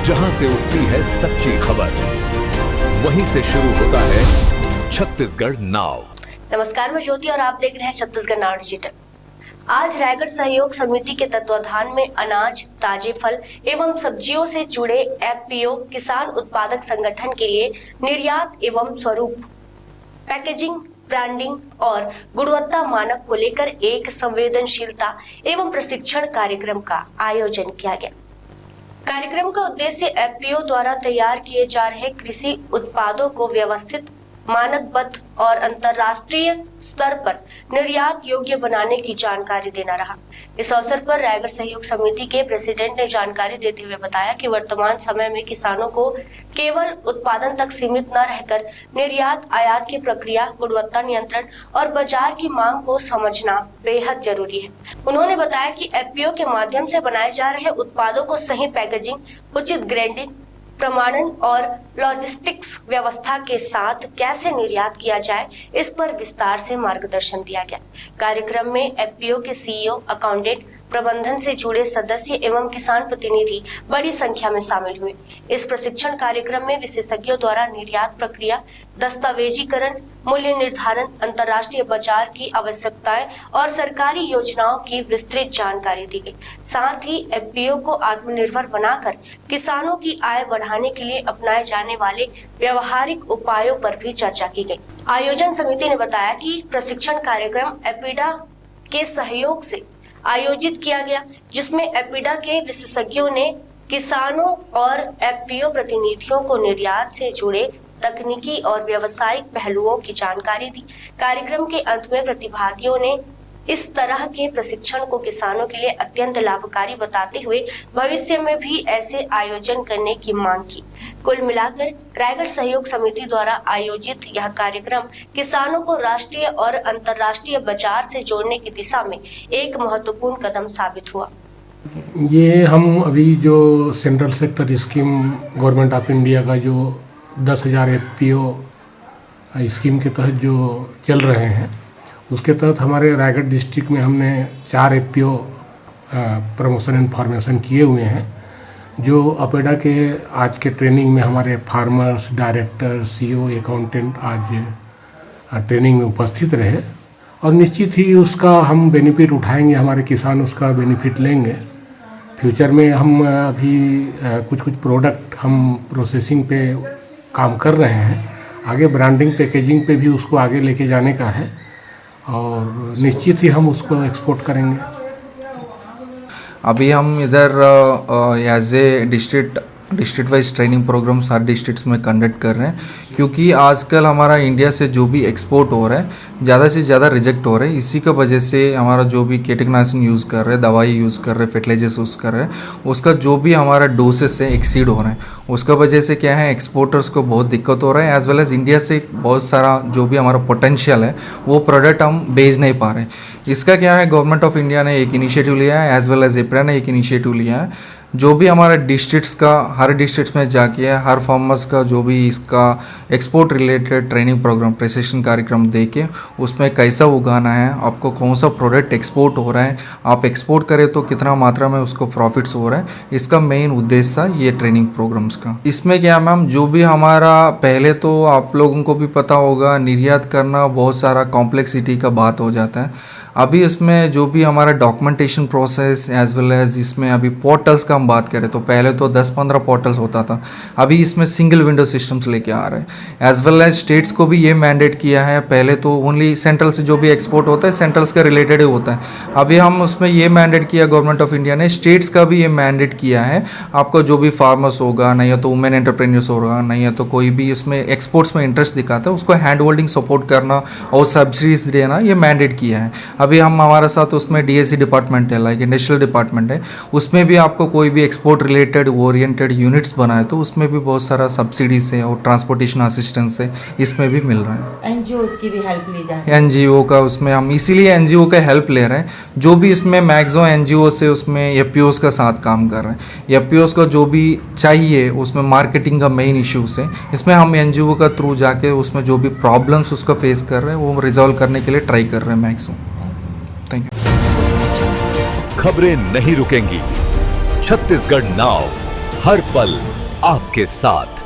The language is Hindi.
जहां से उठती है सच्ची खबर, वहीं से शुरू होता है छत्तीसगढ़ नाव। नमस्कार, मैं ज्योति और आप देख रहे हैं छत्तीसगढ़ नाव डिजिटल। आज रायगढ़ सहयोग समिति के तत्वाधान में अनाज, ताजे फल एवं सब्जियों से जुड़े एफपीओ किसान उत्पादक संगठन के लिए निर्यात एवं स्वरूप, पैकेजिंग, ब्रांडिंग और गुणवत्ता मानक को लेकर एक संवेदनशीलता एवं प्रशिक्षण कार्यक्रम का आयोजन किया गया। कार्यक्रम का उद्देश्य एफपीओ द्वारा तैयार किए जा रहे कृषि उत्पादों को व्यवस्थित, मानकबद्ध और अंतर्राष्ट्रीय स्तर पर निर्यात योग्य बनाने की जानकारी देना रहा। इस अवसर पर रायगढ़ सहयोग समिति के प्रेसिडेंट ने जानकारी देते हुए बताया कि वर्तमान समय में किसानों को केवल उत्पादन तक सीमित न रहकर निर्यात, आयात की प्रक्रिया, गुणवत्ता नियंत्रण और बाजार की मांग को समझना बेहद जरूरी है। उन्होंने बताया कि एफपीओ के माध्यम से बनाए जा रहे उत्पादों को सही पैकेजिंग, उचित ग्रेडिंग, प्रमाणन और लॉजिस्टिक्स व्यवस्था के साथ कैसे निर्यात किया जाए, इस पर विस्तार से मार्गदर्शन दिया गया। कार्यक्रम में एफपीओ के सीईओ, अकाउंटेंट, प्रबंधन से जुड़े सदस्य एवं किसान प्रतिनिधि बड़ी संख्या में शामिल हुए। इस प्रशिक्षण कार्यक्रम में विशेषज्ञों द्वारा निर्यात प्रक्रिया, दस्तावेजीकरण, मूल्य निर्धारण, अंतर्राष्ट्रीय बाजार की आवश्यकताएं और सरकारी योजनाओं की विस्तृत जानकारी दी गई। साथ ही एफपीओ को आत्मनिर्भर बनाकर किसानों की आय बढ़ाने के लिए अपनाए जाने वाले व्यवहारिक उपायों पर भी चर्चा की गई। आयोजन समिति ने बताया कि प्रशिक्षण कार्यक्रम एपीडा के सहयोग से आयोजित किया गया, जिसमें एपीडा के विशेषज्ञों ने किसानों और एफपीओ प्रतिनिधियों को निर्यात से जुड़े तकनीकी और व्यवसायिक पहलुओं की जानकारी दी। कार्यक्रम के अंत में प्रतिभागियों ने इस तरह के प्रशिक्षण को किसानों के लिए अत्यंत लाभकारी बताते हुए भविष्य में भी ऐसे आयोजन करने की मांग की। कुल मिलाकर रायगढ़ सहयोग समिति द्वारा आयोजित यह कार्यक्रम किसानों को राष्ट्रीय और अंतर्राष्ट्रीय बाजार से जोड़ने की दिशा में एक महत्वपूर्ण कदम साबित हुआ। ये हम अभी जो central sector scheme government of India का जो 10,000 एफपीओ स्कीम के तहत जो चल रहे हैं, उसके तहत हमारे रायगढ़ डिस्ट्रिक्ट में हमने 4 एफपीओ प्रमोशन एंड फॉर्मेशन किए हुए हैं, जो अपेडा के आज के ट्रेनिंग में हमारे फार्मर्स, डायरेक्टर, सीईओ, अकाउंटेंट आज ट्रेनिंग में उपस्थित रहे और निश्चित ही उसका हम बेनिफिट उठाएंगे, हमारे किसान उसका बेनिफिट लेंगे। फ्यूचर में हम अभी कुछ प्रोडक्ट हम प्रोसेसिंग पे काम कर रहे हैं, आगे ब्रांडिंग, पैकेजिंग पे भी उसको आगे लेके जाने का है और निश्चित ही हम उसको एक्सपोर्ट करेंगे। अभी हम इधर as a district wise training programmes हर डिस्ट्रिक्ट्स में कंडक्ट कर रहे हैं, क्योंकि आजकल हमारा इंडिया से जो भी एक्सपोर्ट हो रहा है ज़्यादा से ज़्यादा रिजेक्ट हो रहा है। इसी का वजह से हमारा जो भी कीटनाशक यूज़ कर रहे हैं, दवाई यूज़ कर रहे हैं, फर्टिलाइजर्स यूज़ कर रहे हैं, उसका जो भी हमारा डोसेस है एक्सीड हो रहा है। उसका वजह से क्या है, एक्सपोर्टर्स को बहुत दिक्कत हो रहा है, एज वेल एज इंडिया से बहुत सारा जो भी हमारा पोटेंशियल है वो प्रोडक्ट हम भेज नहीं पा रहे हैं। इसका क्या है, गवर्नमेंट ऑफ इंडिया ने एक इनिशिएटिव लिया है, एज वेल एज एपरा ने एक इनिशिएटिव लिया है, जो भी हमारा डिस्ट्रिक्ट्स का हर डिस्ट्रिक्ट्स में जाके हर फार्मर्स का जो भी इसका एक्सपोर्ट रिलेटेड ट्रेनिंग प्रोग्राम, प्रशिक्षण कार्यक्रम दे के उसमें कैसा उगाना है, आपको कौन सा प्रोडक्ट एक्सपोर्ट हो रहा है, आप एक्सपोर्ट करें तो कितना मात्रा में उसको प्रॉफिट्स हो रहा है, इसका मेन उद्देश्य था ये ट्रेनिंग प्रोग्राम्स का। इसमें क्या मैम, जो भी हमारा पहले तो आप लोगों को भी पता होगा, निर्यात करना बहुत सारा कॉम्प्लेक्सिटी का बात हो जाता है। अभी इसमें जो भी हमारा documentation process as well as इसमें अभी पोर्टल्स का हम बात करें तो पहले तो 10-15 पोर्टल्स होता था, अभी इसमें सिंगल विंडो सिस्टम्स लेके आ रहे हैं। एज वेल एज स्टेट्स को भी ये मैंडेट किया है, पहले तो ओनली सेंट्रल से जो भी एक्सपोर्ट होता है सेंट्रल्स का रिलेटेड ही होता है, अभी हम उसमें ये मैंडेट किया गवर्नमेंट ऑफ इंडिया ने, स्टेट्स का भी ये मैंडेट किया है, आपको जो भी फार्मर्स होगा, नहीं तो वुमेन एंटरप्रेन्योर्स होगा, नहीं तो कोई भी इसमें एक्सपोर्ट्स में इंटरेस्ट दिखाता है, उसको हैंड होल्डिंग सपोर्ट करना और सब्सिडीज देना, ये मैंडेट किया है। अभी हम हमारे साथ उसमें डीएससी डिपार्टमेंट है, लाइक इंडस्ट्रियल डिपार्टमेंट है, उसमें भी आपको कोई भी एक्सपोर्ट रिलेटेड ओरिएंटेड यूनिट्स बनाए तो उसमें भी बहुत सारा सब्सिडीज है और ट्रांसपोर्टेशन असिस्टेंस है, इसमें भी मिल रहा है। एनजीओ की भी हेल्प ली जाए, एनजीओ का उसमें हम इसीलिए एनजीओ का हेल्प ले रहे हैं, जो भी इसमें मैक्सिमम एनजीओ से उसमें एफपीओस का साथ काम कर रहे हैं। एफपीओस का जो भी चाहिए उसमें मार्केटिंग का मेन इश्यूज है, इसमें हम एनजीओ का थ्रू जाके उसमें जो भी प्रॉब्लम्स उसका फेस कर रहे हैं वो रिजॉल्व करने के लिए ट्राई कर रहे हैं मैक्सिमम। Thank you. खबरें नहीं रुकेंगी, छत्तीसगढ़ नाव हर पल आपके साथ।